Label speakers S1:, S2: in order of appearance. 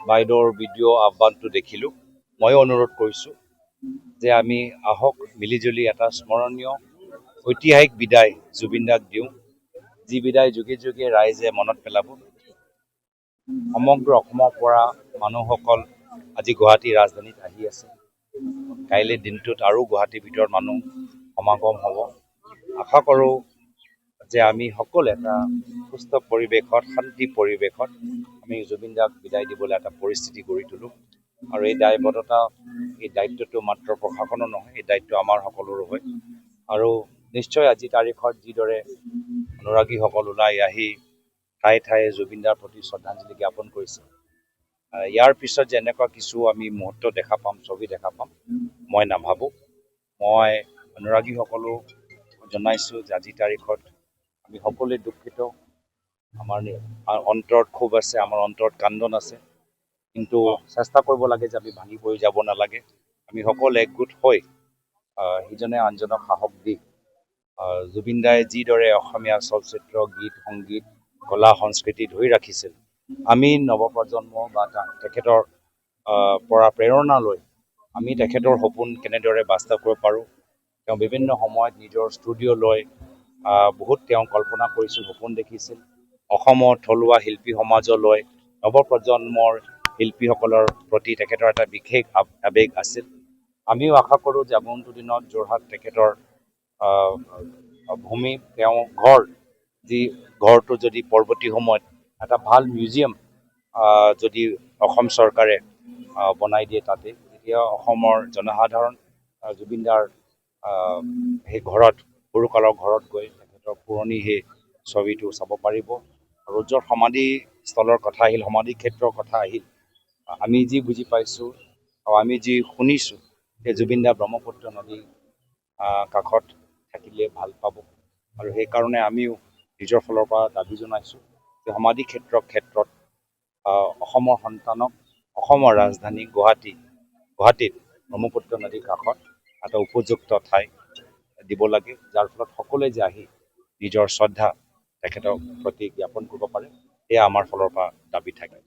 S1: বাইদেউৰ ভিডিঅ' আহ্বানটো দেখিলোঁ। ময়ো অনুৰোধ কৰিছোঁ যে আমি আহক মিলিজুলি এটা স্মৰণীয় ঐতিহাসিক বিদায় জুবিন দাক দিওঁ, যি বিদায় যুগে যুগে ৰাইজে মনত পেলাব। সমগ্ৰ অসমৰ পৰা মানুহসকল আজি গুৱাহাটী ৰাজধানীত আহি আছে। কাইলৈ দিনটোত আৰু গুৱাহাটীৰ ভিতৰত মানুহ সমাগম হ'ব। আশা কৰোঁ যে আমি সকলো এটা সুস্থ পৰিৱেশত, শান্তি পৰিৱেশত আমি জুবিন দাক বিদায় দিবলৈ এটা পৰিস্থিতি গঢ়ি তোলোঁ। আৰু এই দায়বদ্ধতা, এই দায়িত্বটো মাত্ৰ প্ৰশাসনৰ নহয়, এই দায়িত্ব আমাৰ সকলোৰো হয়। আৰু নিশ্চয় আজি তাৰিখত যিদৰে অনুৰাগীসকল ওলাই আহি ঠায়ে ঠায়ে জুবিন দাৰ প্ৰতি শ্ৰদ্ধাঞ্জলি জ্ঞাপন কৰিছে, ইয়াৰ পিছত যে এনেকুৱা কিছু আমি মুহূৰ্ত দেখা পাম, ছবি দেখা পাম, মই নাভাবোঁ। মই অনুৰাগীসকলো জনাইছোঁ যে আজি তাৰিখত আমি সকলোৱে দুখিত, আমাৰ অন্তৰত ক্ষোভ আছে, আমাৰ অন্তৰত কান্দন আছে, কিন্তু চেষ্টা কৰিব লাগে যে আমি ভাঙি পৰি যাব নালাগে। আমি সকলো একগোট হৈ সিজনে আনজনক সাহস দি জুবিন দাই যিদৰে অসমীয়া চলচ্চিত্ৰ, গীত, সংগীত, কলা সংস্কৃতি ধৰি ৰাখিছিল, আমি নৱপ্ৰজন্ম বা তেখেতৰ পৰা প্ৰেৰণা লৈ আমি তেখেতৰ সপোন কেনেদৰে বাস্তৱ কৰিব পাৰোঁ। তেওঁ বিভিন্ন সময়ত নিজৰ ষ্টুডিঅ' লৈ বহুত তেওঁ কল্পনা কৰিছিল, সপোন দেখিছিল। অসমৰ থলুৱা শিল্পী সমাজলৈ নৱপ্ৰজন্মৰ শিল্পীসকলৰ প্ৰতি তেখেতৰ এটা বিশেষ আৱেগ আছিল। আমিও আশা কৰোঁ যে আগন্তুক দিনত যোৰহাট তেখেতৰ ভূমি, তেওঁ ঘৰ, যি ঘৰটো যদি পৰৱৰ্তী সময়ত এটা ভাল মিউজিয়াম যদি অসম চৰকাৰে বনাই দিয়ে তাতে, তেতিয়া অসমৰ জনসাধাৰণ জুবিনদাৰ সেই ঘৰত, সৰুকালৰ ঘৰত গৈ তেখেতৰ পুৰণি সেই ছবিটো চাব পাৰিব। আৰু য'ত সমাধিস্থলৰ কথা আহিল, সমাধি ক্ষেত্ৰৰ কথা আহিল, আমি যি বুজি পাইছোঁ আৰু আমি যি শুনিছোঁ যে জুবিন দা ব্ৰহ্মপুত্ৰ নদী কাষত থাকিলে ভাল পাব। আৰু সেইকাৰণে আমিও নিজৰ ফালৰ পৰা দাবী জনাইছোঁ যে সমাধি ক্ষেত্ৰত অসমৰ সন্তানক অসমৰ ৰাজধানী গুৱাহাটীত ব্ৰহ্মপুত্ৰ নদীৰ কাষত এটা উপযুক্ত ঠাই দিব লাগে, যাৰ ফলত সকলোৱে যে আহি নিজৰ শ্ৰদ্ধা তেখেতৰ প্ৰতি জ্ঞাপন কৰিব পাৰে। এয়া আমাৰ ফালৰ পৰা দাবী থাকে।